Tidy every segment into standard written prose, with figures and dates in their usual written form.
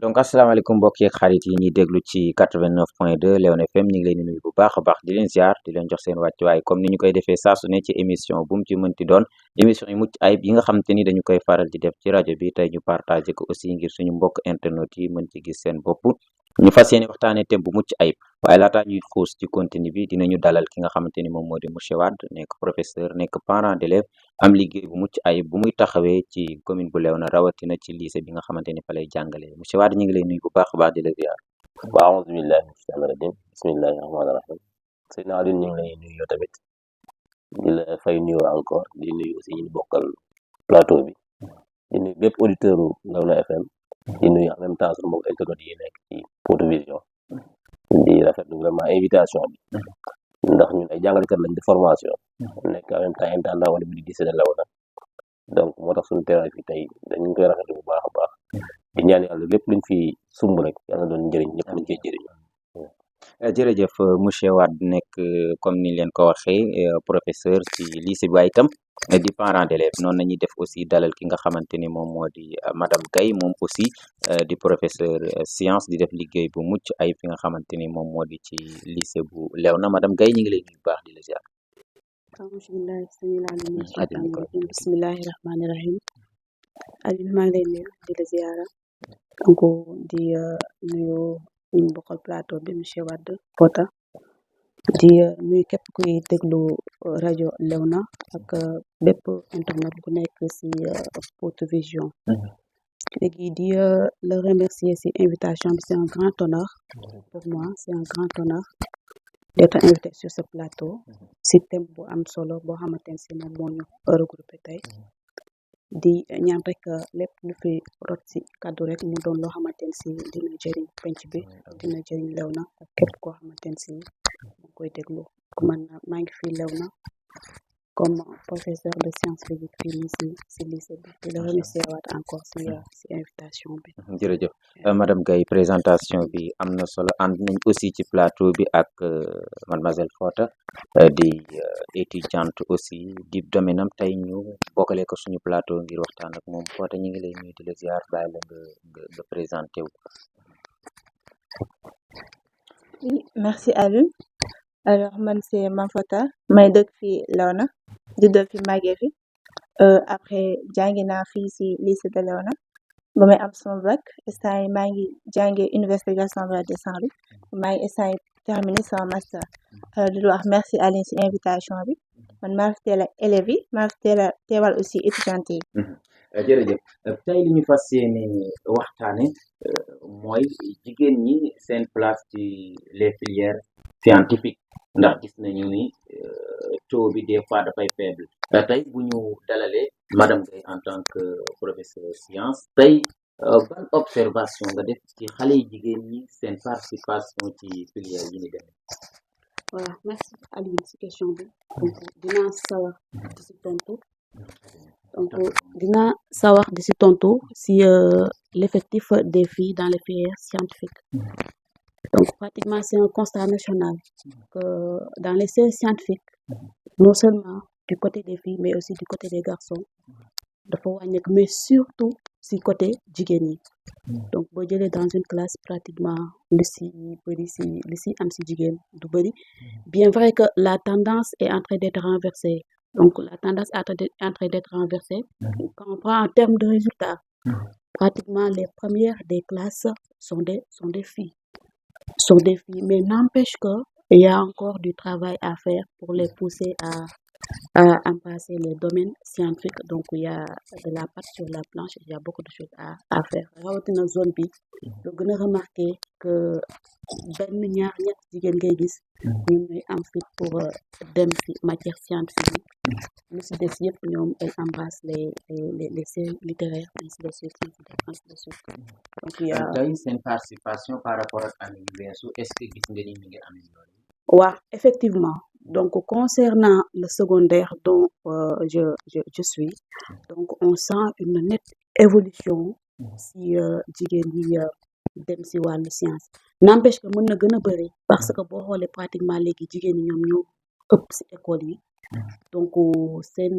donc asalaamaaleykum mbokk yeeg xarit yi ñuy déglu ci 89.2 Léon FM ñu ngi leen di nuyu bu baax a baax di leen ziar di leen jox seen wàccuwaay comme ni ñu koy defee saa su ne ci émission bu mu ci mënti doon émission yu mucc ayib yi nga xamante ni dañu koy faral di def ci rajo bi tey ñu partagé ko aussi ngir suñu mbokk internet yi mën ci gis seen bopp ñu fas yéene waxtaanee thème bu mucc ayib waaye laataa ñuy xuus ci contenu bi dinañu dalal ki nga xamante ni moom moo di monsieur Wade nekk professeur nekk parent d'élève am liggéey bu mucc ayib bu muy taxawee ci commune bu Léona rawatina ci lycée bi nga xamante ni fa lay jàngalee monsieur Wade ñu ngi lay nuyu bu baax a baax di la ziar. waaw auzu billahi mina shaytaani rajim bismillahi rahmaani rahim Seydina Aliou ñu ngi lay nuyu yow tamit di la fay nuyu encore di nuyu aussi ñu bokkal plateau bi di nuyu bépp auditeur u Léona FM di nuyu en même temps suñu mbokk internet yi nekk ci Poto Vision di rafetlu vraiment invitation bi ndax ñun ay jàngalekat lañ de formation nekk en même temps intendant wala bi di lycée de Léona donc moo tax suñu teewaay fi tey dañu koy rafetlu bu baax a baax di ñaan yàlla lépp luñ fi sumb rek yàlla doon njëriñ ñëpp lañ koy jëriñ. jërëjëf monsieur Wade nekk comme ni leen ko waxee professeur ci lycée bi waaye itam di parent d'élève noonu nañuy def aussi dalal ki nga xamante ni moom moo di madame Gaye moom aussi di professeur science di def liggéey bu mucc ay fi nga xamante ni moom moo di ci lycée bu Léona madame Gaye ñu ngi lay nuyu bu baax di la ziar. bismillahi rahmaani rahim Aliou maa ngi lay nuyu di la ziara donc di nuyu ñu bokkal plateau bi monsieur Wade Pota di nuyu képp kuy déglu rajo Léona ak bépp internet bu nekk ci Poto Vision léegi di la remercier ci invitation bi c'est un grand honneur pour moi c'est un grand honneur d'être invité sur ce plateau ci thème bu am solo boo xamante ne ci moom moo ñu regroupé tey di ñaan rek lépp lu fi rot ci kàddu rek mu doon loo xamante ne ci dina jëriñ penc bi dina jëriñ Léona ak képp koo xamante ne ci mu koy déglu man maa ngi fi Léona comme professeur de sciences physiques fii nii ci lycée bi di la remercier waat encore ci invitation bi. jërëjëf madame Gaye présentation bi am na solo ànd nañ aussi ci plateau bi ak mademoiselle Fota di étudiante aussi di domaine am tey ñu bokkale ko suñu plateau ngir waxtaan ak moom Fota ñu ngi lay nuyu di la ziar bàyyi la nga présenté wu. Oui, merci Aliou. Alors man c'est Mame-Fata may dëkk fii Léona juddoo fi màggee fi après jàngi naa fii ci lycée de Léona ba may am sama bac instant yi maa ngi jàngee université Gaston Berger de Saint-Louis maa ngi instant yi terminé sama master di wax merci Aliou ci invitation bi man maa fi teel a élèves yi maa fi teel a teewal aussi étudiantes yi. jërëjëf tey li ñu fas yéene waxtaane mooy jigéen ñi seen place ci les filières scientifiques ndax gis nañu ni taux bi des fois dafay faible tey bu ñu dalalee madame Gaye en tant que professeur science tey ban observation nga def ci xale yi jigéen ñi seen participation ci filière yi ni demee. voilà merci Aliou ci question bi donc dinaa sawar di ci tontu si l'effectif des filles dans les filières scientifiques donc pratiquement c'est un constat national que dans les sciences scientifiques non seulement du côté des filles mais aussi du côté des garçons dafa wàññeeku mais surtout si côté jigéen ñi donc boo jëlee dans une classe pratiquement lu si bëri si li si am si jigéen du bëri bien vrai que la tendance est en train d'être renversée donc la tendance est en train d'être renversée quand on prend en termes de résultats pratiquement les premières des classes sont des filles mais n'empêche que il y a encore du travail à faire pour les pousser à embrasser les domaines scientifiques donc il y a de la pâte sur la planche il y a beaucoup de choses à faire rawatina zone bi lu gën a remarqué que benn ñaar ñett jigéen ngay gis ñoom ñooy am fit pour dem ci matière scientifique lu ci des yëpp ñoom ay embrassent les séries littéraires ainsi de suite donc il y a tey seen participation par rapport ak année yu weesu est-ce que gis nga ni mi ngi amélioré. waaw effectivement donc concernant le secondaire dont je suis donc on sent une nette évolution si jigéen yi dem si wàllu science n'empêche que mën na gën a bëri parce que boo xoolee pratiquement léegi jigéen ñi ñoom ñoo ëpp si école yi donc seen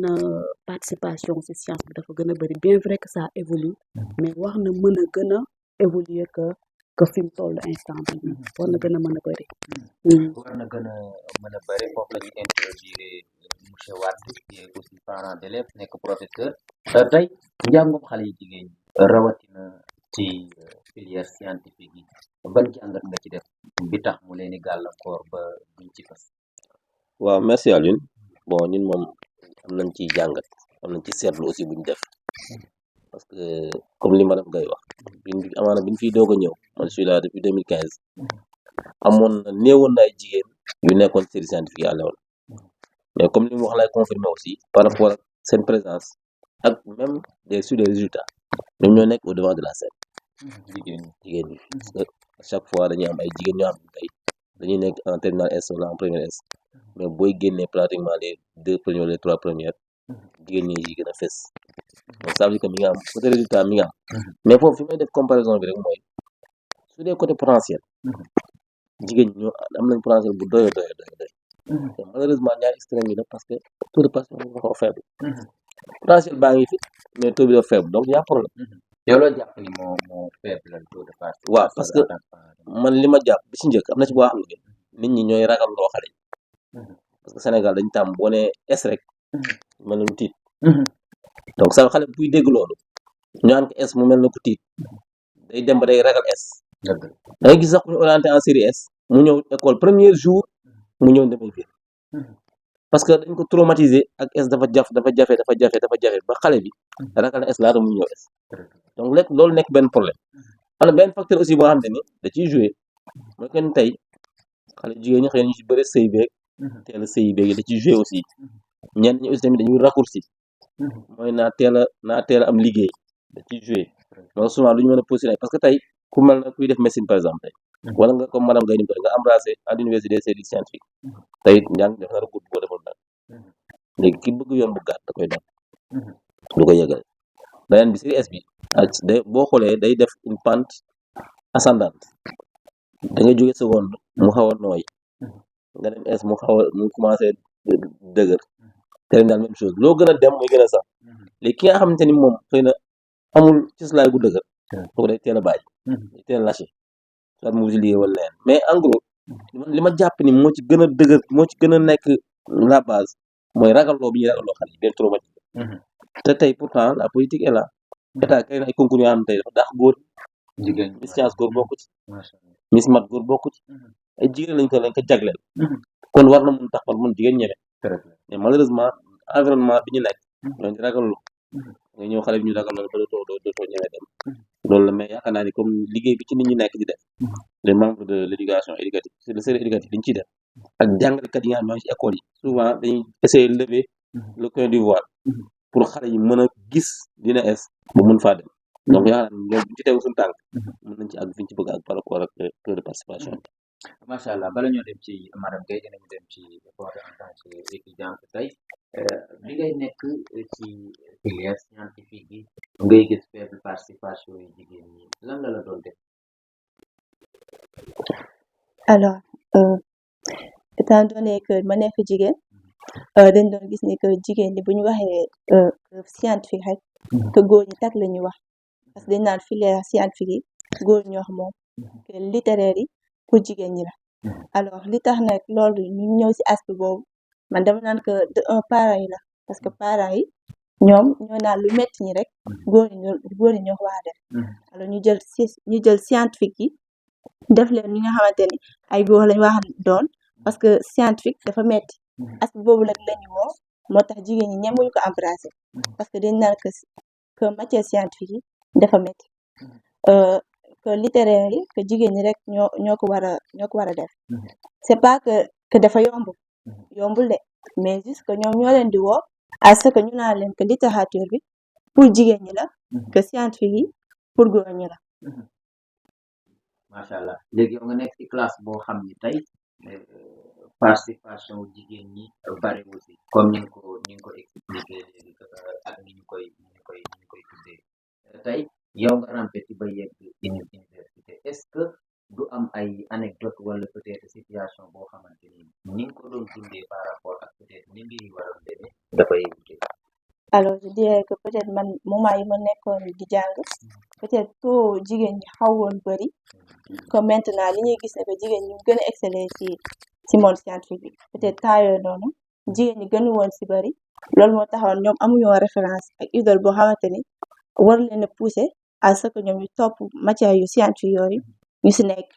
participation si science bi dafa gën a bëri bien vrai que ça évolue mais war na mën a gën a évoluer que fi mu toll instant bi nii war na gën a mën a bëri. war na gën a mën a bëri foofu la ñuy introduire monsieur Wade qui est aussi parent d'élève nekk professeur tey njàngum xale yi jigéen ñi rawatina ci filière scientifique yi ban jàngat nga ci def bi tax mu leen di gàllankoor ba duñ ci fas. waaw merci Alioune bon ñun moom am nañ ci jàngat am nañ ci seetlu aussi buñ def parce que comme li madame Gaye wax amaana biñ fiy doog a ñëw man je suis là depuis 2015 amoon na néewoon na ay jigéen yu nekkoon série scientifique yi àllewoon mais comme li mu wax lay confirmer aussi par rapport ak seen présence ak même sur les résultats ñoom ñoo nekk au devant de la scène jigéen ñi parce que à chaque fois dañuy am ay jigéen ñoo xam ne tey dañuy nekk en terminale S wala en première S mais booy génnee pratiquement les 2 premières les 3 premières jigéen ñi yi gën a fës donc ça veut dire que mi nga am côté résultat mi nga am mais foofu fi may def comparaison bi rek mooy su dee côté potentiel jigéen ñi ñoo am nañ potentiel bu doy te malheureusement ñaari extrême yi la parce que taux de participation dafa faible potentiel baa ngi fi mais taux bi dafa faible donc y a problème. yow loo jàpp ni moo faible la taux de participation. waaw parce que man li ma jàpp bi ci njëkk am na ci boo xam ne nit ñi ñooy ragal loo xale yi parce que Sénégal dañ tàmm boo nee S rek mel na lu tiit donc sa xale buy dégg loolu ñu naan ko S mu mel na ku tiit day dem ba day ragal S da ngay gis sax ku ñu orienté en série S mu ñëw école premier jour mu ñëw demee fii parce que dañ ko traumatisé ak S dafa jafe ba xale bi ragal na S laata mu ñëw S donc léegi loolu nekk benn problème am na benn facteur aussi boo xam ne ni da ciy joué mooy kenn tey xale jigéen ñi xëy na ñu ci bëri sëy beeg teel a sëy beeg da ciy joué aussi ñenn ñi aussi tamit dañuy raccourci mooy naa teel a am liggéey da ciy joué donc souvent lu ñu mën a positionné parce que tey ku mel na kuy def médecine par exemple tey wala nga comme madame Gaye ni nga embrassé à l'université des séries scientifiques tey njàng def na recours boo defoon daal léegi ki bëgg yoon bu gàtt da koy def du ko yëgal beneen bi série S bi day boo xoolee day def une pente ascendante da nga jóge seconde mu xaw a nooy nga dem S mu commencé dëgër terminal même chose loo gën a dem muy gën a sax léegi ki nga xamante ni moom xëy na amul cislaay bu dëgër kooku day teel a bàyyi day teel a lâché soit mu wuti liggéey wala leen mais en gros li ma jàpp ni moo ci gën a dëgër moo ci gën a nekk la base mooy ragalloo bi ñuy ragalloo xale yi benn traumatisme te tey pourtant la politique est là état kay na ay concours yoo xam ne tey dafa dàq góor jigéen Miss Science góor bokku ci Miss Mat góor bokku ci ay jigéen lañ ko jagleel kon war na mun tax man mun jigéen ñeme mais malheureusement environnement bi ñu nekk ñoo di ragalloo nga ñëw xale bi ñu ragalloo ba dootoo ñeme dem loolu la mais yaakaar naa ni comme liggéey bi ci nit ñi nekk di def les membres de l'éducation éducative c'est le service éducatif li ñu ciy def ak jàngalekat yi nga xam ne ci école yi souvent dañuy essayer lever le coin du voile pour xale yi mën a gis dina es ba mun faa dem donc yaakaar naa ñoom bu ci teew suñu tànk mën nañ ci àgg fi ñu ci bëgg ak par rapport ak taux de participation macha allah bala ñoo dem ci madame Gaye dinañu dem ci Fodé en tant que étudiante tey bi ngay nekk ci filière scientifique yi ngay gis faible participation yi jigéen ñi lan la doon def. alors étant donné que ma nekk jigéen dañ doon gis ni que jigéen ñi bu ñu waxee scientifique rek que góor ñi tak la ñuy wax parce que dañ naan filière scientifique yi góor ñoo xam moom que littéraire yi pour jigéen ñi la alors li tax nag loolu ñu ñëw ci aspect boobu man dama naan que de un parent yi la parce que parents yi ñoom ñoo naan lu metti ñi rek góor ñi ñoo ko war a def alors ñu jël scientifique yi def leen ñi nga xamante ni ay góor lañ wax doon parce que scientifique dafa metti aspect boobu nag lañu woo moo tax jigéen ñi ñemuñu ko embrasser parce que dañ naan que matière scientifique yi dafa metti que littéraire yi que jigéen ñi rek ñoo ko war a def c'est pas que dafa yombul de mais juste que ñoom ñoo leen di woo à ce que ñu naan leen que littérature bi pour jigéen ñi la que scientifique yi pour góor ñi la macha allah léegi yow nga nekk ci classe boo xam ni tey participation jigéen ñi bari aussi comme ni nga ko expliqué léegi ak ni ñu koy tuddee tey yow nga rampé ci ba yegg université est-ce que du am ay anecdote wala peut-être situation boo xamante ni nga ko doon dundee par rapport ak peut-être ni ngi waroon demee dafay wute. alors je dirais que peut-être man moment yi ma nekkoon di jàng peut-être taux jigéen ñi xawoon bëri que maintenant li ñuy gis ne que jigéen ñu gën a exceller ci monde scientifique bi peut-être temps yooyu noonu jigéen ñi gënu woon si bëri loolu moo taxoon ñoom amuñu woon référence ak idole boo xamante ni war leen a pousser à ce que ñoom ñu topp matière yu scientifique yooyu ñu si nekk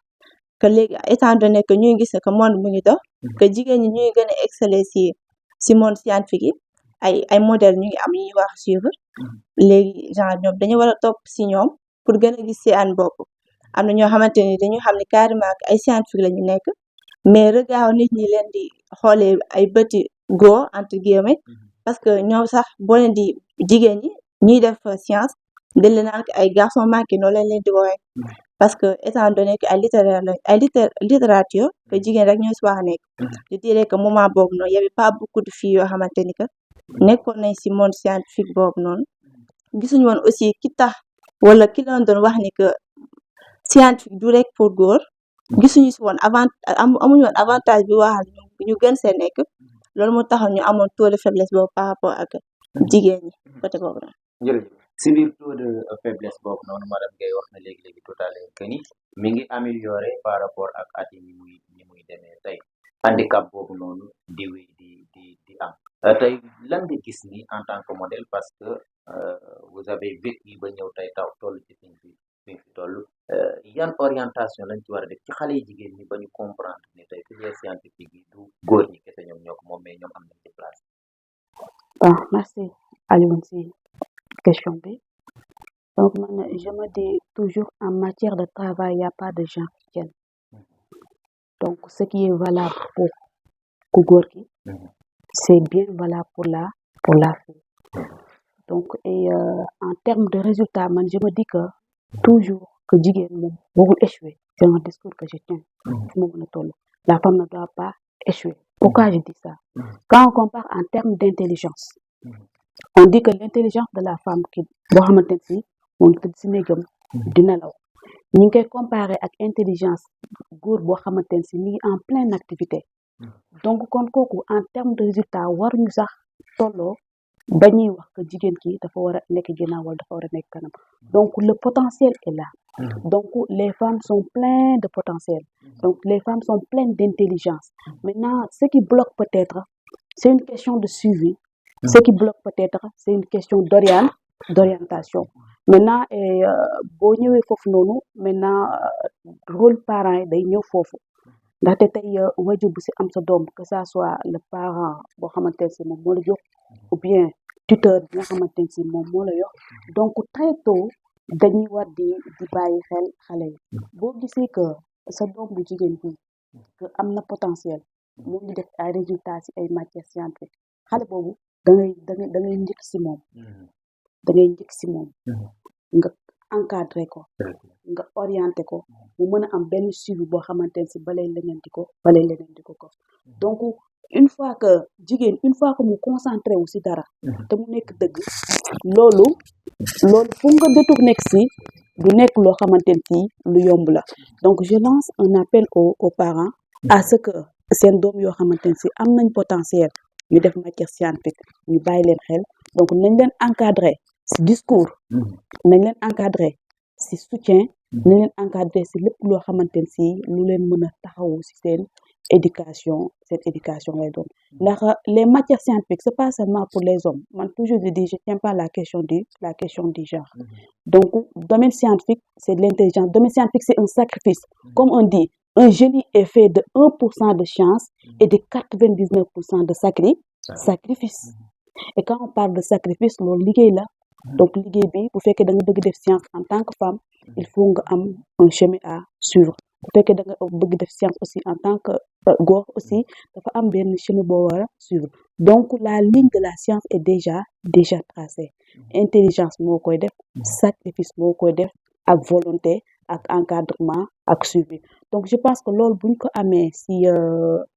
que léegi étant donné que ñuy gis ne que monde mu ngi dox que jigéen ñi ñuy gën a exceller si monde scientifique yi ay modèle ñu ngi am yu ñuy wax suivre léegi genre ñoom dañu war a topp si ñoom pour gën a gis seen bopp am na ñoo xamante ni dañu xam ne carrément que ay scientifique la ñu nekk mais regard nit ñi leen di xoolee ay bëti góor entre guillemets parce que ñoom sax boo leen di jigéen ñi ñuy def science dañ leen naan ay garçon manqué noonu lañ leen di woowee parce que étant donné que ay littéraire lañ ay littérature que jigéen rek ñoo si wax a nekk je dirais que moment boobu noonu y avait pas beaucoup de filles yoo xamante ni que nekkoon nañ si monde scientifique boobu noonu gisuñu woon aussi ki tax wala ki leen doon wax ni que scientifique du rek pour góor gisuñu si woon amuñu woon avantage bi waxal ñu gën see nekk loolu moo taxoon ñu amoon taux de faiblesse boobu par rapport ak jigéen ñi côté boobu noonu. jërëjëf si biir taux de faiblesse boobu noonu madame Guèye wax na léegi tout à l'heure que ni mi ngi amélioré par rapport ak at yi ni muy demee tey handicap boobu noonu di wéy di am tey lan nga gis ni en tant que modèle parce que vous avez vécu ba ñëw tey taw toll ci fi fi toll yan orientation lañ ci war a def ci xale yi jigéen ñi ba ñu comprendre ni tey filière scientifique yi du góor ñi kese ñoom ñoo ko moom mais ñoom am nañ ci place. Bon, merci Alioune si question bi donc man je me dis toujours en matière de travail il y a pas de gens qui tiennent donc ce qui est valable pour ku góor ki c'est bien valable pour la fille donc et en termes de résultats man je me dis que toujours que jigéen moom warul échouer c'est un discours que je tiens fu ma mën a toll la femme ne doit pas échouer pourquoi je dis ça quand on compare en termes d'intelligence on dit que l'intelligence de la femme ki boo xamante ne si moom tëdd si néegam di nelaw ñu ngi koy comparer ak intelligence góor boo xamante ne si mi ngi en pleine activité donc kon kooku en termes de résultat waruñu sax tolloo ba ñuy wax que jigéen ki dafa war a nekk ginnaaw wala dafa war a nekk kanam donc le potentiel est là donc les femmes sont pleines de potentiel donc les femmes sont pleines d'intelligence maintenant ce qui bloque peut-être c'est une question de suivi ce qui bloque peut-être c'est une question d'orientation maintenant boo ñëwee foofu noonu maintenant rôle parent yi day ñëw foofu ndaxte tey wajur bu si am sa doom que ça soit le parent boo xamante ne si moom moo la jox ou bien tuteur bi nga xamante ne si moom moo la yor donc très tôt dañuy war di bàyyi xel xale yi boo gisee que sa doom bu jigéen bi que am na potentiel moom di def ay résultats si ay matières scientifiques xale boobu da ngay njëkk si moom nga encadré ko nga orienté ko mu mën a am benn suivi boo xamante ne si balay leneen di ko ko donc une fois que jigéen une fois que mu concentré wu si dara te mu nekk dëgg loolu pour nga détourné si du nekk loo xamante ne si lu yomb la donc je lance un appel aux parents à ce que seen doom yoo xamante ne si am nañ potentiel ñu def matière scientifique ñu bàyyi leen xel donc nañ leen encadré si discours nañ leen encadré si soutien nañ leen encadré si lépp loo xamante ne si lu leen mën a taxawu si seen éducation lay doon ndax les matières scientifiques c'est pas seulement pour les hommes man toujours je dis je tiens pas la question du genre donc domaine scientifique c'est de l'intelligence domaine scientifique c'est un sacrifice comme on dit un génie est fait de 1% de chance et de 99% de sacrifice et quand on parle de sacrifice loolu liggéey la donc liggéey bi bu fekkee da nga bëgg def science en tant que femme il faut nga am un chemin à suivre bu fekkee da nga bëgg def science aussi en tant que góor aussi dafa am benn chemin boo war a suivre donc la ligne de la science est déjà tracée intelligence moo koy def sacrifice moo koy def ak volonté ak encadrement ak suivi donc je pense que loolu buñ ko amee si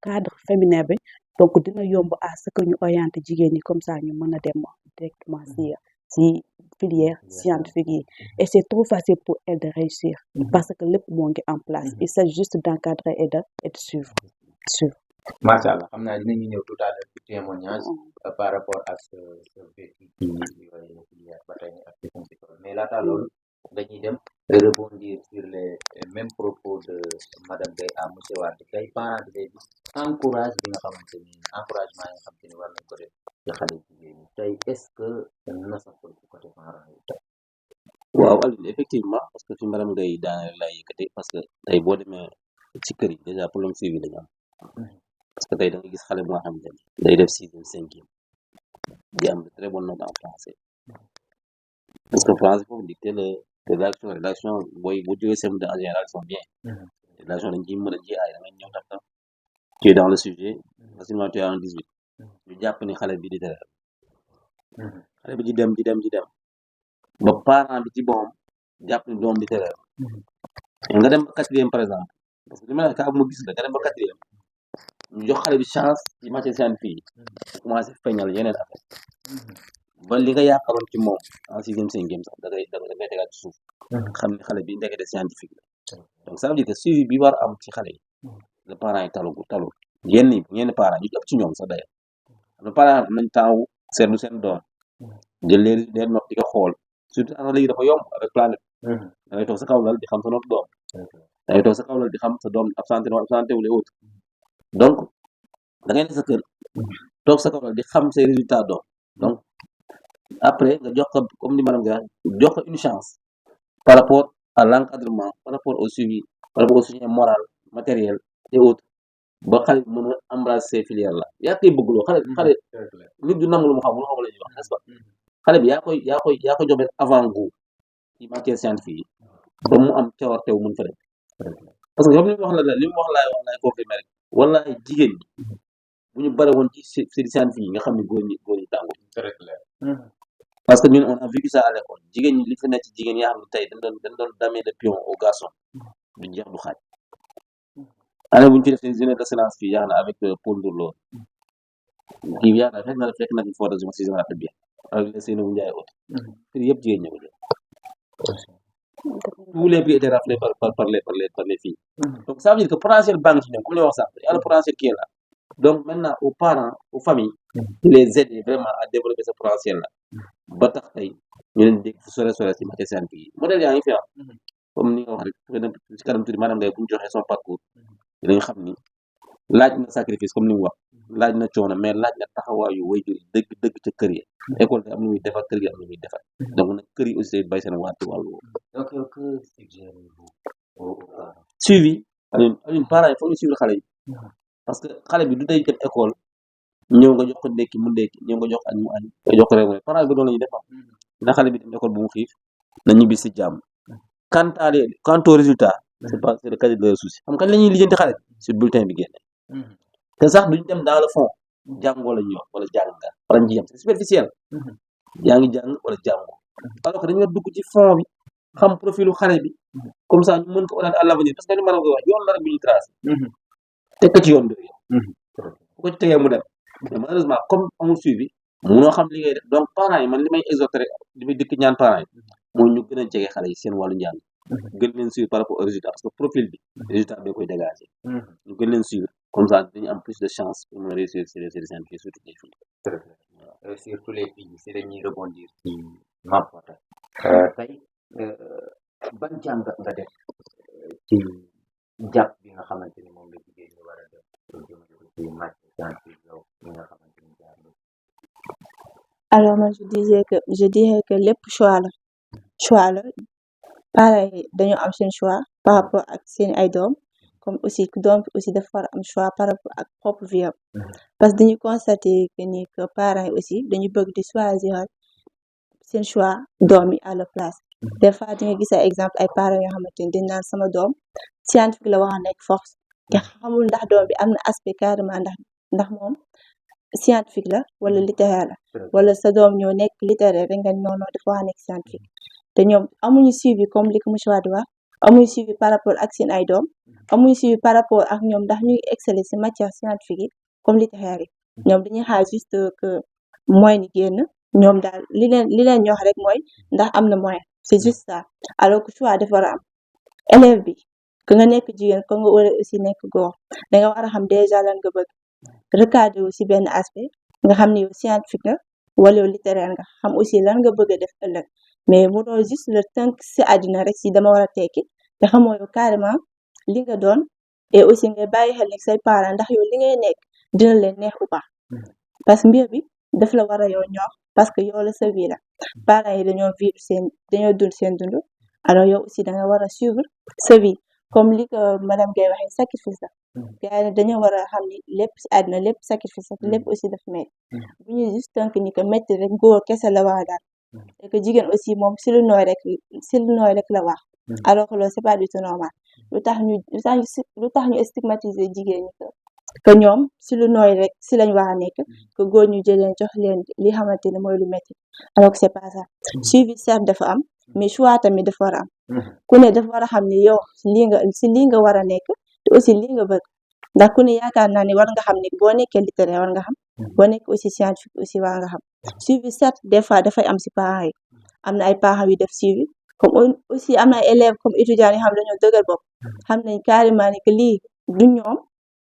cadre féminin bi donc dina yomb à ce que ñu orienté jigéen ñi comme ça ñu mën a dem directement si filière scientifique yi et c'est trop facile pour elle de réussir parce que lépp moo ngi en place il s'agit juste d'encadrer et de suivre macha allah xam naa dinañu ñëw tout à l'heure ci témoignage par rapport à ce vécu ci yooyu filière ba tey ak mais laata loolu dañuy dem rebondir sur les mêmes propos de madame Guèye à monsieur Wade tey parents bi léegi encourage bi nga xamante ni encouragement yi nga xamante ni war nañ ko def ci xale jigéen ñi tey est-ce que na sa ci côté parents yi waaw Alioune effectivement parce que fi madame Guèye daaneel lay yëkkati parce que tey boo demee ci kër yi déjà problème suivi la ñu am parce que tey da nga gis xale bu nga xamante ni day def 6e 5e di am de très bonnes notes en français parce que français foofu dicté le rédaction booy bu jógee CM2 en général sont bien rédaction dañ ciy mën a ji ay da ngay ñëw def tu es dans le sujet facilement tu es en 18 ñu jàpp ni xale bi littéraire xale bi di dem ba parent bi ci boppam jàpp ni doom littéraire nga dem ba 4e par exemple parce que li ma la kaa ma gis la nga dem ba 4e ñu jox xale bi chance ci matière scientifique yi commencé feeñal yeneen affaire ba li nga yaakaaroon ci moom en 6e 5e sax da ngay tegaat ci suuf xam ne xale bi ndekete scientifique la donc ça veut dire que suivi bi war am ci xale yi le parent yi talul yenn parents ñu ëpp ci ñoom sax d'ailleurs am na parents am nañ temps wu seetlu seen doom jël les notes di ko xool surtout ana léegi dafa yomb avec planète da ngay toog sa kaw lal di xam sa note doom da ngay toog sa kaw lal di xam sa doom absenté na absenté wu les autres donc da ngay ne sa kër toog sa kaw lal di xam say résultats doom donc après nga jox ko comme ni madame Guèye jox ko une chance par rapport à l'encadrement par rapport au suivi par rapport au soutien moral matériel et autres ba xale bi mën a embrasser ces filières là yaa koy bëggloo xale nit du nangu lu mu xamul la ñuy wax n'est-ce pas xale bi yaa koy jox benn avant goût ci matière scientifique yi ba mu am cawartew mën fa def parce que comme li mu wax la li mu wax laay confirmer rek wallaay jigéen ñi bu ñu bare woon ci scientifique yi nga xam ne góor ñi tàngul parce que ñun on a vécu ça à l'école jigéen ñi li fi nekk ci jigéen yaa xam ne tey dañ doon damer le pion au garçon du jeex du xaaj année bu ñu fi def seen journée de silence fii yaa na avec Paul Ndourlo kii yaa na fekk na fi photo si je me rappelle bien avec les Seynabou Ndiaye autres prix yëpp jigéen ñi ko jël tous les prix étaient raflés par les filles donc ça veut dire que potentiel baa ngi ci ñoom comme li wax sax y a le potentiel qui est là donc maintenant aux parents aux familles qui les aident vraiment à développer ce potentiel là ba tax tey ñu leen dégg fu sore ci matière scientifique yi modèle yaa ngi fi am comme ni nga wax rek xëy na ci kanam tuuti maanaam ngay bu ñu joxee son parcours dinañ xam ni laaj na sacrifice comme ni mu wax laaj na coono mais laaj na taxawaayu waajur yi dëgg ca kër yi école te am na muy defar kër yi am na muy defar donc nag kër yi aussi bay seen waat ci wàllu suivi Alioune parents yi foog ñu suivre xale yi parce que xale bi du day dem école ñëw nga jox ko ndekki mu ndekki ñëw nga jox añ mu añ nga jox ko reer mu reer parents bi doon la ñuy def na xale bi dem école bu mu xiif na ñibbi si jàmm quant au résultat c'est le cahier de leurs soucis xam kañ la ñuy lijjanti xale sur bulletin bi génne te sax duñ dem dans le fond jàngoo la ñuy wax wala jàng nga wala ñu yem c'est superficiel yaa ngi jàng wala jàngoo alors que dañu war dugg ci fond bi xam profilu xale bi comme ça ñu mën ko orienter à l'avenir parce que li ma la koy wax yoon la rek bu ñuy tracé teg ko ci yoon bi bu ko ci tegee mu dem mais malheureusement comme amul suivi munoo xam li ngay def donc parents yi man li may exhorter rek li may dikk ñaan parents yi mooy ñu gën a jege xale yi seen wàllu njàng gën leen suivre par rapport au résultat parce que profil bi résultat bi koy dégager ñu gën leen suivre comme ça dañu am plus de chance pour mën a réussir sur les scientifiques surtout les filles surtout les filles si dañuy rebondir ci Mapota tey ban jàngat nga def ci jàpp bi nga xamante ni moom la jigéen ñi war a def jëmale ko ci matière scientifique yow mi nga xamante ni jaar alors man je dirais que lépp choix la parents yi dañoo am seen choix par rapport ak seen ay doom comme aussi doom bi aussi dafa war a am choix par rapport ak propre vie am parce que dañuy constater que ni que parents yi aussi dañu bëgg di choisir seen choix doom yi à leur place des fois di nga gis ay exemple ay parents yoo xamante ni dañ naan sama doom scientifique la war a nekk force te xamul ndax doom bi am na aspect carrément ndax moom scientifique la wala littéraire la wala sa doom ñoo nekk littéraire rek nga non dafa war a nekk scientifique te ñoom amuñu suivi comme li ko monsieur Wade wax amuñu suivi par rapport ak seen ay doom amuñu suivi par rapport ak ñoom ndax ñuy exceller ci matière scientifique yi comme littéraire yi ñoom dañuy xaar juste que moyen ni génn ñoom daal li leen ñoo wax rek mooy ndax am na moyen c'est juste ça alors que choix dafa war a am élève bi que nga nekk jigéen ko nga war a aussi nekk góor da nga war a xam déjà lan nga bëgg recadré wu ci benn aspect nga xam ni yow scientifique nga wala yow littéraire nga xam aussi lan nga bëgg a def ëllëg mais mënoo juste le tënk si àddina rek si dama war a tekki te xamoo yow carrément li nga doon et aussi nga bàyyi xel say parents ndax yow li ngay nekk dina leen neex ou pas parce que mbir bi daf la war a yow ñor parce que yow la sa vie la parents yi dañoo dund seen dund alors yow aussi da nga war a suivre sa vie comme li ko madame Guèye waxee sacrifice la gars yi dañoo war a xam ni lépp si àddina lépp sacrifice la lépp aussi daf metti bu ñuy juste tënk ni que metti rek góor kese la war a daal et que jigéen aussi moom si lu nooy rek la wax alors que loolu c'est pas du tout normal lu tax ñu stigmatiser jigéen ñi que ñoom si lu nooy rek si lañ war a nekk que góor ñu jëleen jox leen li xamante ne mooy lu metti alors que c'est pas ça suivi certes dafa am mais choix tamit dafa war a am ku ne dafa war a xam ni yow si lii nga war a nekk te aussi lii nga bëgg ndax ku ne yaakaar naa ni war nga xam ni boo nekkee littéraire war nga xam boo nekk aussi scientifique aussi war nga xam suivi certes des fois dafay am si parents yi am na ay parents yu def suivi comme aussi am na ay élèves comme étudiants yi xam dañoo dëgër bopp xam nañ carrément ni que lii du ñoom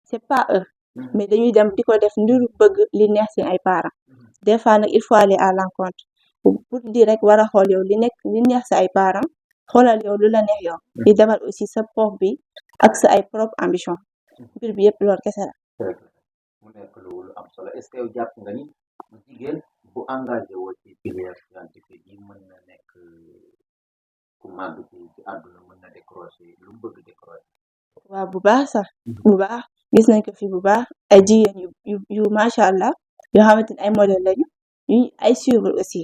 c'est pas eux mais dañuy dem di ko def ndiru bëgg li neex seen ay parents des fois nag il faut aller à l'encontre pour di rek war a xool yow li neex sa ay parents xoolal yow lu la neex yow di demal aussi sa prof bi ak sa ay propre ambition mbir bi yëpp loolu kese la mu nekk lu am solo est-ce que yow jàpp nga ni jigéen bu engagé woo ci filière scientifique yi mën na nekk ku màgg ci àdduna mën na décrocher lu mu bëgg décrocher waaw bu baax sax bu baax gis nañ ko fi bu baax ay jigéen yu macha allah yoo xamante ni ay modèle lañu yu ay suivre aussi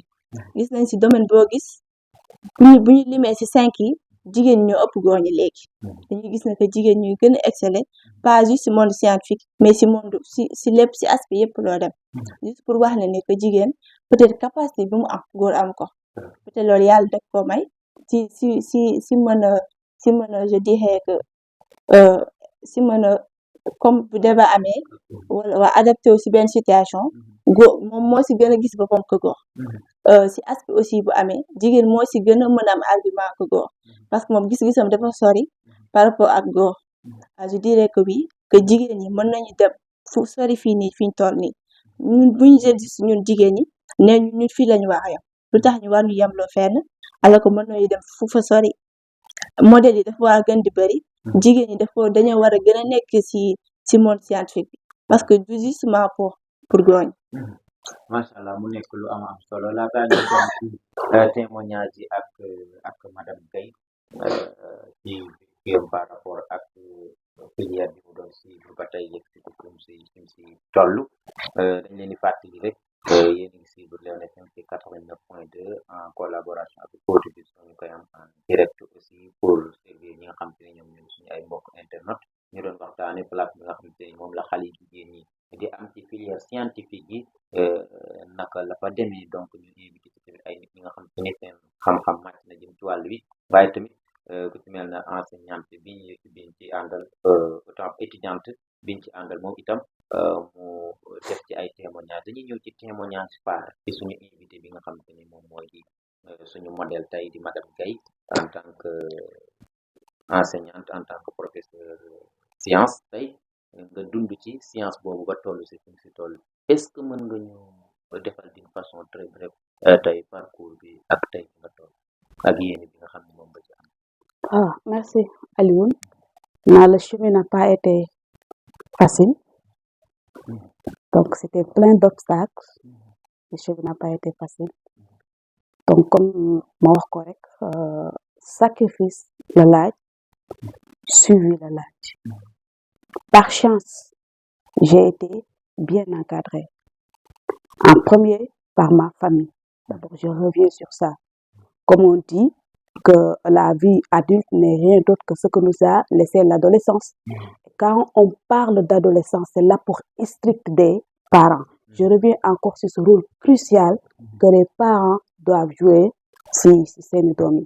gis nañ si domaine boo gis bu ñu limee si 5 yi jigéen ñoo ëpp góor ñi léegi dañuy gis ne que jigéen ñuy gën a exceller pas juste si monde scientifique mais si monde si lépp si aspect yëpp loo dem juste pour wax ne ni que jigéen peut-être capacité bi mu am góor am ko peut-être loolu yàlla def ko may si mën a je dirais que si mën a comme bu débat amee wala adapté wu si benn situation góor moom moo si gën a gis boppam que góor si aspect aussi bu amee jigéen moo si gën a mën a am argument que góor parce que moom gis-gisam dafa sori par rapport ak góor je dirais que oui que jigéen ñi mën nañu dem fu sori fii nii fi ñu toll nii ñun bu ñu jël ñun jigéen ñi ne ñun fii lañu wax yam lu tax ñu war ñu yemloo fenn alors que mën nañu dem fu fa sori modèle yi dafa war a gën di bëri jigéen ñi dañoo war a gën a nekk si monde scientifique bi parce que du justement pour góor ñi macha allah mu nekk lu am solo laata ñu dem ci témoignage yi ak madame Guèye ci biir par rapport ak filière bi mu doon suivre ba tey yëg si toll dañ leen di fàttali rek yéen a ngi suivre Léon FM ci 89.2 en collaboration avec Production ñu koy am en direct aussi pour servir ñi nga xam te ne ñoom ñooy suñu ay mbokk internet ñu doon waxtaane place bi nga xam te ne moom la xale jigéen ñi di am ci filière scientifique yi naka la fa demee donc ñu invité ci tamit ay nit ñi nga xam te ne seen xam-xam màcc na jëm ci wàll wi waaye tamit ku ci mel na enseignante biñ ci àndal autant étudiante biñ ci àndal moom itam mu def ci ay témoignage dañuy ñëw ci témoignage phare ci suñu invité bi nga xam te ne moom mooy di suñu modèle tey di madame Guèye en tant que enseignante en tant que professeur science tey nga dund ci science boobu ba toll si fi si toll est-ce que mën nga ñu defal d'une façon très brève tey parcours bi ak tey nga toll ak yéene bi nga xam ne moom nga ci am. Merci Alioune. Le chemin n'a pas été facile. Donc c'était plein d'obstacles. Le chemin n'a pas été facile. Donc comme ma wax ko rek sacrifice la laaj suivi la laaj. Par chance, j'ai été bien encadrée. En premier, par ma famille. D'abord, je reviens sur ça. Comme on dit que la vie adulte n'est rien d'autre que ce que nous a laissé l'adolescence. Quand on parle d'adolescence, c'est là pour strict des parents. Je reviens encore sur ce rôle crucial que les parents doivent jouer si c'est une domaine.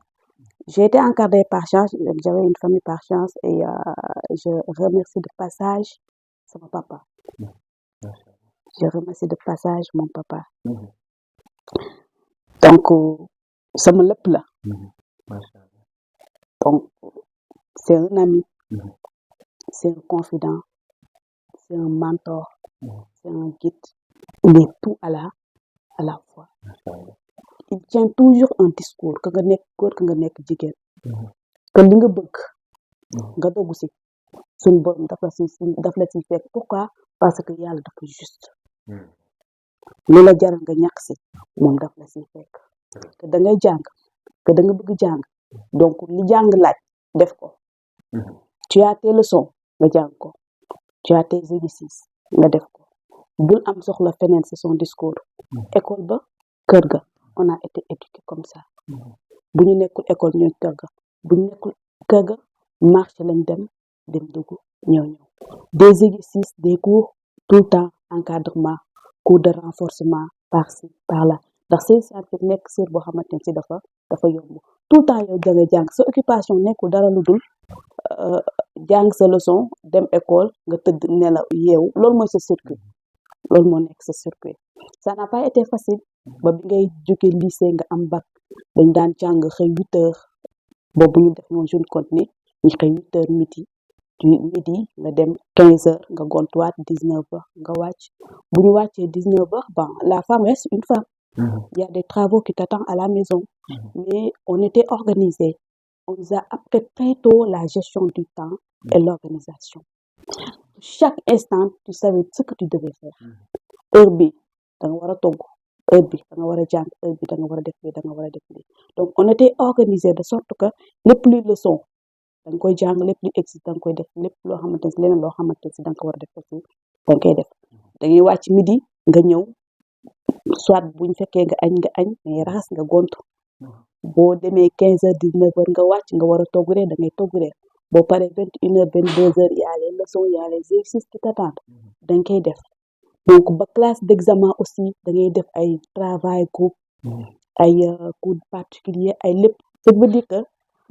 J'ai été encadrée par chance, j'avais une famille par chance et je remercie de passage mon papa. Je remercie de passage mon papa. Donc, ça me lève là. Donc, c'est un ami, c'est un confident, c'est un mentor, c'est un guide. Il est tout à la fois. il tient toujours un discours que nga nekk góor que nga nekk jigéen que li nga bëgg nga dogu si suñu borom daf la si fekk pourquoi parce que yàlla dafa juste li la jaral nga ñàkk si moom daf la si fekk que da ngay jàng que da nga bëgg jàng donc li jàng laaj def ko tu as tes leçons nga jàng ko tu as tes exercices nga def ko bul am soxla feneen si son discours école ba kër ga on a été éduqué comme ça bu ñu nekkul école ñooy kër ga bu ñu nekkul kër ga marché lañ dem dugg ñëw des exercices des cours tout le temps encadrement cours de renforcement par-ci par-là ndax c'est scientifique nekk sër boo xamante ne si dafa yomb tout le temps yow da nga jàng sa occupation nekkul dara lu dul jàng sa leçon dem école nga tëdd nelaw yeewu loolu mooy sa circuit loolu moo nekk sa circuit ça n'a pas été facile ba bi ngay jóge lycée nga am bac dañ daan jàng xëy 8h boobu ñu def moom jeune continu ñu xëy 8h midi nga dem 15h nga gontuwaat 19h nga wàcc bu ñu wàccee 19h bon la femme reste une femme il y a des travaux qui t'attendent à la maison mais on était organisé on nous a appris très tôt la gestion du temps et l'organisation chaque instant tu savais ce que tu devais faire heure bi da nga war a togg heure bi da nga war a jàng heure bi da nga war a def lii da nga war a def lii donc on était organisé de sorte que lépp luy leçon da nga koy jàng lépp luy exercice da nga koy def lépp loo xamante ne si leneen loo xamante ne si da nga ko war a def aussi da nga koy def da ngay wàcc midi nga ñëw soit buñ fekkee nga añ ngay raxas nga gontu boo demee 15h 19h nga wàcc nga war a togg reer da ngay togg reer boo paree 21h 22h il y a les leçons il y a les exercices qui t'attendent da nga koy def donc ba classe d'examen aussi da ngay def ay travail groupe ay cours particulier ay lépp ça veut dire que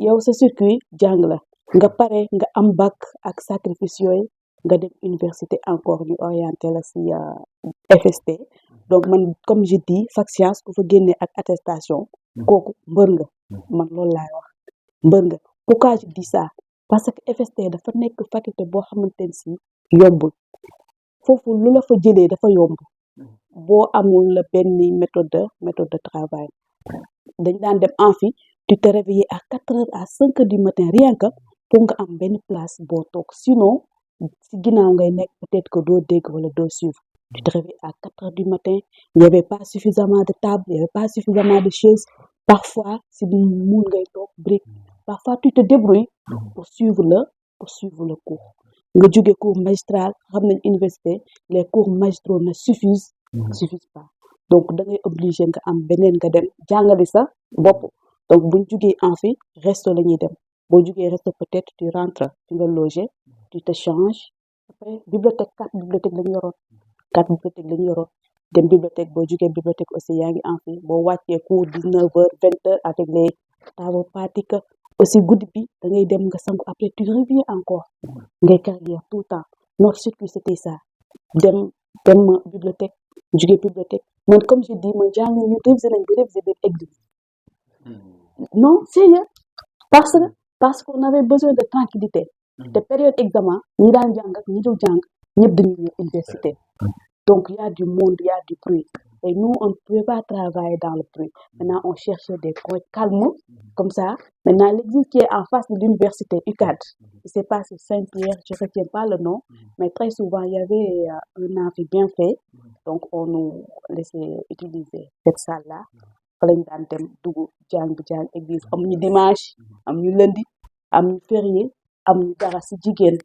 yow sa circuit jàng la nga pare nga am bac ak sacrifice yooyu nga dem université encore ñu orienté la si FST donc man comme je dis fac science ku fa génnee ak attestation kooku mbër nga man loolu laay wax mbër nga pourquoi je dis ça parce que FST dafa nekk faculté boo xamante ne si yombul foofu lu la fa jëlee dafa yomb boo amul la benn méthode de travail dañ daan dem amphi tu te réveillais à 4h à 5h du matin rien que pour nga am benn place boo toog sinon si ginnaaw ngay nekk peut-être que doo dégg wala doo suivre tu te réveilles à 4h du matin il y avait pas suffisamment de table il y avait pas suffisamment de chaises parfois si muul ngay toog brique parfois tu te débrouilles pour suivre le cours nga jóge cours magistral xam nañ université les cours magistraux ne suffisent pas donc da ngay obligé nga am beneen nga dem jàngali sa bopp donc buñ jógee amphi resto la ñuy dem boo jógee resto peut-être tu rentres fi nga loger tu te changes après bibliothèque 4 bibliothèques la ñu yoroon dem bibliothèque boo jógee bibliothèque aussi yaa ngi amphi boo wàccee cours 19h 20h avec les travaux pratiques aussi guddi bi da ngay dem nga sangu après tu reviens encore ngay carrière tout le temps notre circuit c'était ça dem bibliothèque jógee bibliothèque man comme je dis man jàng ñu réviser nañ ba réviser biir église non sérieux parce qu'on avait besoin de tranquillité te période examen ñi daan jàng ak ñi dul jàng ñëpp dañuy ñëw université donc il y a du monde il y a du bruit et nous on ne pouvait pas travailler dans le bruit maintenant on cherchait des coins calmes comme ça maintenant l'église qui est en face de l'université UCAD je sais pas si Saint-Pierre je retiens pas le nom mais très souvent il y avait un amphi bien fait donc on nous laissait utiliser cette salle là fa lañ daan dem dugg jàng église am ñu dimanche am ñu lundi am ñu férié am ñu dara si jigéen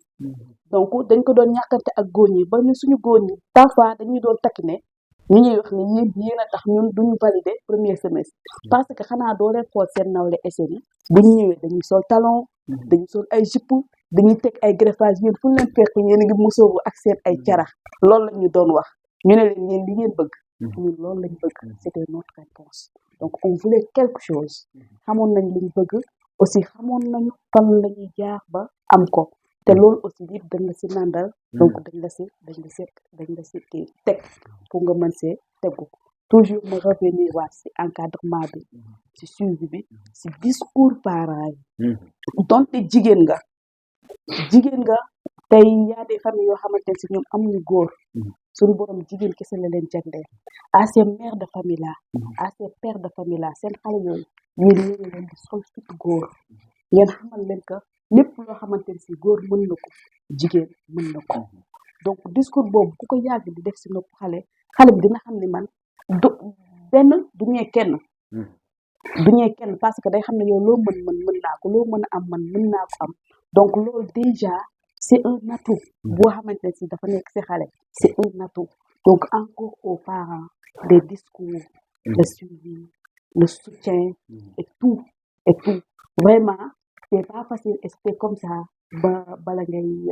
donc dañ ko doon ñàkkante ak góor ñi ba ñu suñu góor ñi parfois dañuy doon takkine ñu ñuy wax ne yéen a tax ñun duñu valider premier semestre parce que xanaa doo leen xool seen nawle SN bu ñu ñëwee dañuy sol talon dañuy sol ay jupe dañuy teg ay greffage yéen fu ñu leen fekk yéen a ngi musóoru ak seen ay carax loolu la ñu doon wax ñu ne leen yéen li ngeen bëgg ñun loolu lañ bëgg c'était notre réponse donc on voulait quelque chose xamoon nañ luñ bëgg aussi xamoon nañu fan la ñuy jaar ba am ko te loolu aussi yëpp dañ la si nandal donc dañ la si teg pour nga mën see tegu toujours ma revenir waat si encadrement bi si suivi bi si discours parents yi donte jigéen nga tey y a des familles yoo xamante ne si ñoom amuñu góor suñu borom jigéen kese la leen jagleel à ces mères de famille là à ces pères de famille là seen xale yooyu yéen leen di sol surtout góor ngeen xamal leen que lépp loo xamante ne si góor mën na ko jigéen mën na ko donc discours boobu ku ko yàgg di def si nopp xale bi dina xam ne man du benn du ñee kenn du ñee kenn parce que day xam ne yow loo mën naa ko loo mën a am man mën naa ko am donc loolu déjà c'est un atout boo xamante ne si dafa nekk si xale c'est un atout donc encore aux parents des discours le suivi le soutien et tout vraiment c'est pas facile et c'était comme ça bala ngay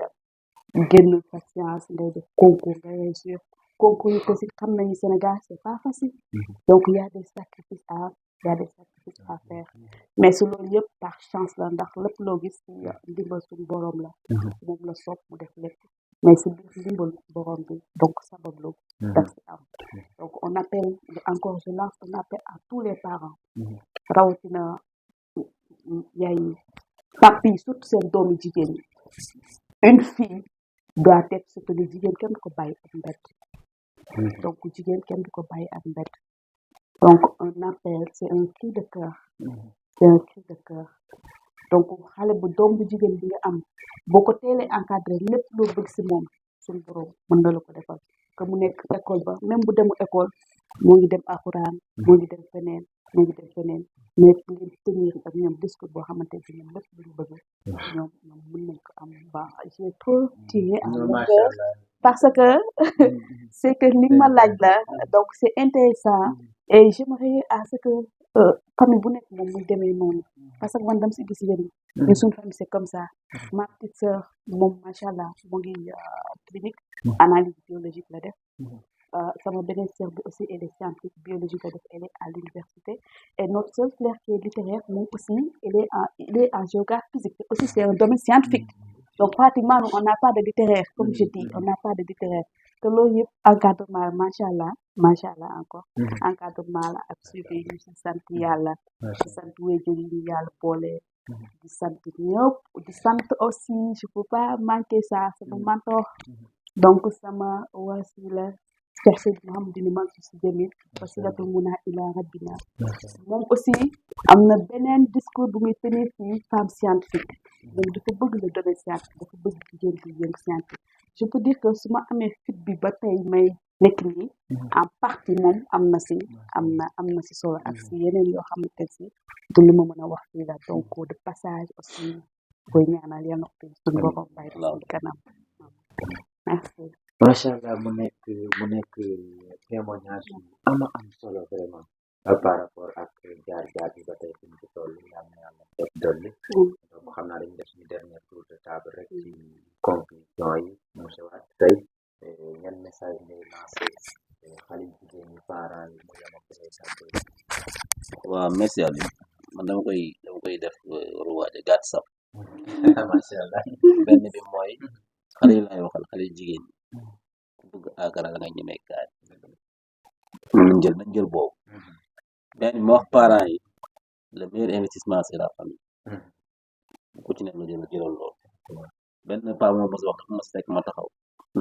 génn sa science ngay def concours ngay réussir concours yi aussi xam nañu Sénégal c'est pas facile donc il y a des sacrifices à faire mais su loolu yëpp par chance la ndax lépp loo gis ci ndimbal suñu borom la moom la sopp mu def lépp mais si biir ndimbal borom bi donc sabablu daf si am donc on appelle encore je lance un appel à tous les parents rawatina yaay papi yi surtout seen doomi jigéen yi une fille doit être soutenue jigéen kenn du ko bàyyi ak mbedd donc jigéen kenn du ko bàyyi ak mbedd donc un appel c'est un cri de cœur donc xale bu doom bu jigéen bi nga am boo ko teelee encadré lépp loo bëgg si moom suñu borom mën na la ko defal que mu nekk école ba même bu demul école moo ngi dem alxuraan moo ngi dem feneen mais ngeen tenir ak ñoom discours boo xamante ne ñoom lépp lu ñu bëgg ñoom mën nañ ko am bu baax j'ai trop tiré à longueur parce que c'est que li ma laaj la donc c'est intéressant et j'aimerais à ce que famille bu nekk moom muy demee noonu parce que man dam si gis yéen ñu suñu famille c'est comme ça ma petite sœur moom macha allah mu ngi clinique analyse biologique la def sama beneen sœur bi aussi elle est scientifique biologique la def elle est à l'université et notre seul frère qui est littéraire moom aussi il est en géographie physique aussi c'est un domaine scientifique donc pratiquement on n'a pas de littéraire comme je dis on n'a pas de littéraire te loolu yëpp encadrement macha allah encore encadrement la ak suivi ñu si sant yàlla di sant wéjur yi ñu yàlla boole di sant ñëpp di sant aussi je peux pas manquer ça sama mentor donc sama wasila Cheikh Seydou Mouhamadou Mansour Sy Djamil wasilatul muna ila rabbina moom aussi am na beneen discours bu muy tenir fii femme scientifique moom dafa bëgg le domaine scientifique dafa bëgg jigéen bi yëngu scientifique je peux dire que su ma amee fit bi ba tey may nekk nii en partie moom am na si solo ak si yeneen yoo xamante si du lu ma mën a wax fii la donc de passage aussi koy ñaanal yal na ko suñu borom bàyyi suñu kanam merci macha allah mu nekk témoignage yu am solo vraiment par rapport ak jaar bi ba tey fi mu ci toll yàlla def dolli donc xam naa dañu def suñu dernier tour de table rek ci conclusion yi monsieur Wade tey ñan message ngay lancé xale yu jigéen ñi parents yi mu yem ak say santé waaw merci Aliou man dama koy def ruwaaje gàtt sax macha allah benn bi mooy xale yi laay waxal xale yu jigéen ñi ku bëgg aakara da nga ñemee kaay nañ jël boobu benn bi ma wax parents yi le meilleur investissement c'est la famille ku ci nekk nga jëlal loolu benn paa moo mos wax dafa mos fekk ma taxaw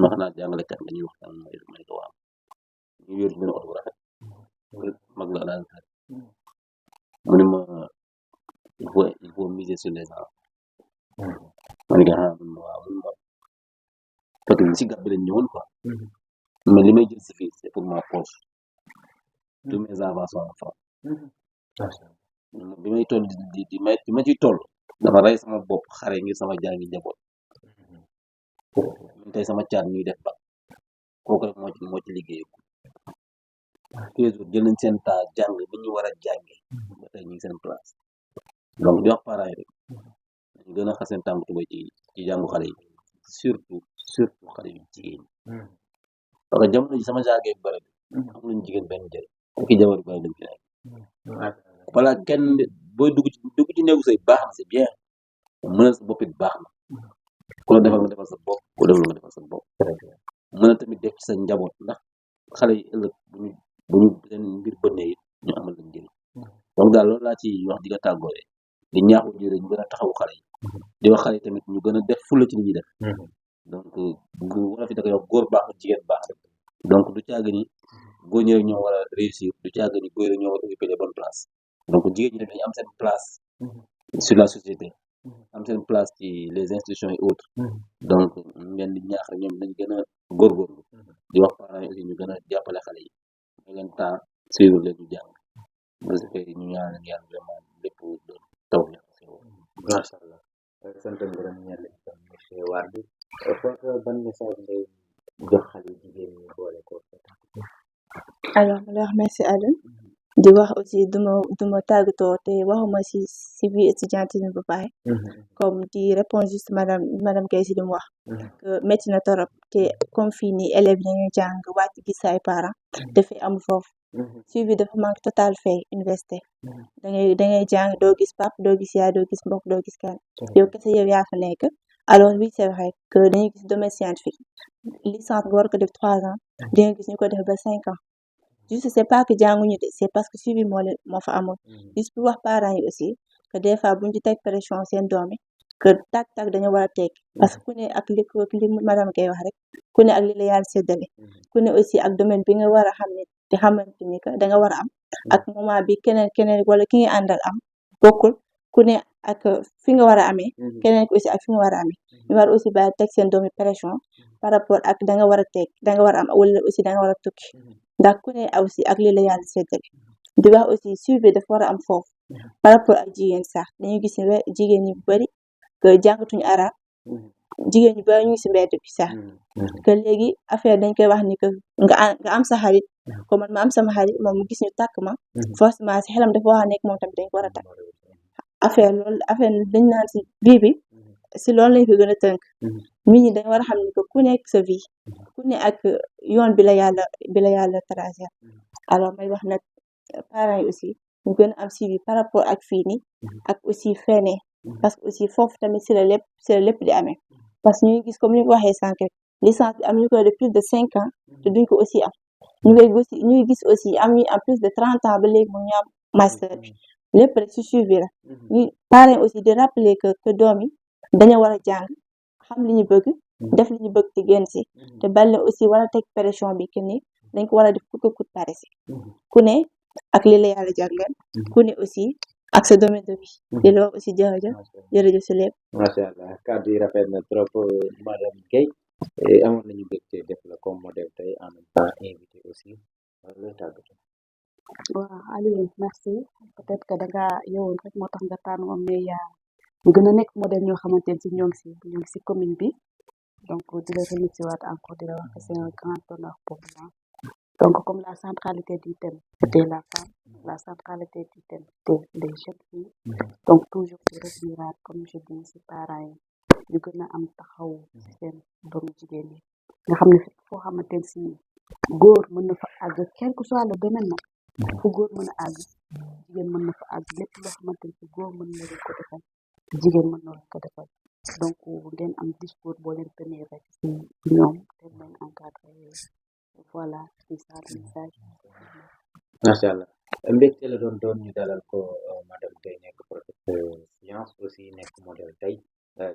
ma xanaa jàngalekat nga ñuy waxtaan may ko waaw ñu wér ci benn oto bu rafet mag la daal mu ne ma il faut miser sur les enfants ma ne ko mun ma waaw mun ma fekk si gàtt bi lañ ñëwoon quoi mais li may jël si fii c'est pour ma poche tous mes enfants sont enfants bi may toll di ma ciy toll dafa rey sama bopp xare ngir sama jàngi njaboot tey sama caat ñuy def ba kooku rek moo ci liggéey tous les jours jël nañ seen temps jàng bi ñu war a jànge ba tey ñu ngi seen place donc di wax parents yi rek ñu gën a xar seen tànk tubay ci jàngu xale yi surtout xale yu jigéen ñi parce que jamono ji sama jàngee bu bëri am nañu jigéen benn njëriñ fekki jabar bu bëri lañ ci nekk voilà kenn booy dugg ci néegu say baax na c'est bien mënal sa bopp it baax na ku la defal nga defal sa bopp ku defal nga defal sa bopp mën a tamit def ci sa njaboot ndax xale yi ëllëg bu ñu seen mbir bënnee it ñu amal lañ njëriñ donc daal loolu laa ci wax di nga tàggoore di ñaaxu jëre ñu gën a taxawu xale yi di wax xale yi tamit ñu gën a def fulla ci li ñuy def donc wala fi da koy wax góor baax na jigéen baax na donc du caaga ni góor ñi rek ñoo war a réussir du caaga ni góor rek ñoo war a occuper les bonnes places donc jigéen ñi tamit dañu am seen place sur la société am seen place ci les institutions et autres donc ngeen di ñaax rek ñoom dañ gën a góorgóorlu di wax parents yi aussi ñu gën a jàppale xale yi ñu leen temps suivre leen ñu jàng bu ko defee ñu ñaan leen yàlla vraiment lépp doon taw la macha allah sant ngërëm ñeel itam monsieur Wade foofu ban message ngay jox xale yu jigéen ñi boole ko alors merci Aliou di wax aussi duma tàggatoo te waxuma si vie étudiantine ba pare comme di répondre juste madame Gaye si li mu wax que métti na torop te comme fii nii élèves yi dañuy jàng wàcc gis say parents dafay am foofu suivi dafa manque total fay université dangay jàng doo gis pap doo gis yaay doo gis mbokk doo gis kenn yow kese yow yaa fa nekk alors oui c'est vrai que dañuy gis domaine scientifique licence nga war ko def 3 ans di nga gis ñu ko def ba 5 ans juste c'est pas que jànguñu de c'est parce que suivi moo fa amul juste pour wax parents yi aussi que des fois buñ ci teg pression seen doom yi que tak dañu war a teg parce que ku ne ak li madame Gaye wax rek ku ne ak li la yàlla séddale ku ne aussi ak domaine bi nga war a xam ne te xamante ni que da nga war a am ak moment bi keneen wala ki nga àndal am bokkul ku ne ak fi nga war a amee keneen aussi ak fi nga war a amee ñu war aussi bàyyi teg seen doomi pression par rapport ak da nga war a teg da nga war a am wala aussi da nga war a tukki ndax ku ne aussi ak li la yàlla séddale di wax aussi suivi dafa war a am foofu par rapport ak jigéen sax dañuy gis ne jigéen ñi bu bari que jàngatuñu arab jigéen ñu bari ñu ngi si mbedd bi sax que léegi affaire dañ koy wax ni que nga am sa xarit comme man ma am sama xarit moom mu gis ñu tàkk ma forcément si xelam dafa wax nekk moom tamit dañ ko war a takk affaire dañ naan si vie bi si loolu lañ ko gën a tënk nit ñi dañ war a xam ni que ku nekk sa vie ku ne ak yoon bi la yàlla tracé alors may wax nag parents yi aussi ñu gën a am suivi par rapport ak fii nii ak aussi fene parce que aussi foofu tamit si la lépp di amee parce que ñuy gis comme ni ko waxee sànq rek licence bi am ñu koy de plus de 5 ans te duñ ko aussi am ñuy gis aussi am ñu am plus de 30 ans ba léegi mu ñu am master bi lépp rek si suivi la ñu parents aussi di rappeler que doom yi dañu war a jàng xam li ñu bëgg def li ñu bëgg te génn si te bal aussi war a teg pression bi que ni dañ ko war a def coûte que coûte pare si ku ne ak li la yàlla jagleel ku ne aussi ak sa domaine de vie di la wax aussi jërëjëf si lépp macha allah kàddu yi rafet na trop madame Gaye amoon nañu mbégte def la comme modèle tey en même temps invité aussi looy tàggatoo waaw Aliou merci peut-être que danga yowoon rek moo tax nga tànn moom mais ñu gën a nekk modèle ñoo xamante ne si ñoo ngi si commune bi donc di la remercier waat encore di la wax que c'est un grand honneur pour moi donc comme la centralité du thème c'était la femme la centralité du thème c'était les jeunes filles donc toujours di revenir comme je dis si parents yi ñu gën a am taxaw si seen doomu jigéen yi nga xam ne foo xamante ne si góor mën na fa àgg quel que soit le domaine nag fu góor mën a àgg jigéen mën na fa àgg lépp loo xamante ne si góor mën na leen ko defal jigéen mën na leen ko defal donc ngeen am discours boo leen tenir rek si ñoom te leen encadré voilà c'est ça le message macha allah mbégte la doon ñu dalal ko madame Gaye nekk professeur science aussi nekk modèle tey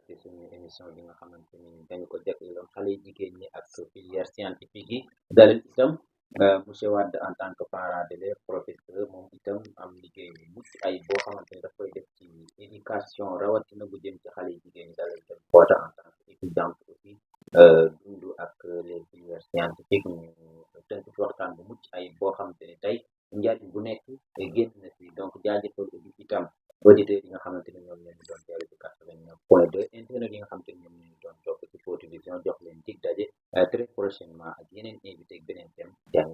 ci suñu émission bi nga xamante ni dañu ko jagleeloon xale yi jigéen ñi ak filière scientifique yi dalal itam monsieur Wade en tant que parent d'élève professeur moom itam am liggéey bu mucc ay boo xamante ni daf koy def ci éducation rawatina bu jëm ci xale yi jigéen ñi dalal itam Fota en tant que étudiante aussi dundu ak les filières scientifiques ñu tënk ci waxtaan bu mucc ay boo xamante ni tey njariñ bu nekk génn na si donc jaajëfal itam auditeurs yi nga xamante ni ñoom leen doon teewlu ci 89.2 internet yi nga xamante ni ñoom leen doon topp ci Fota Vision jox leen dig daje très prochainement ak yeneen invité ak beneen thème jàng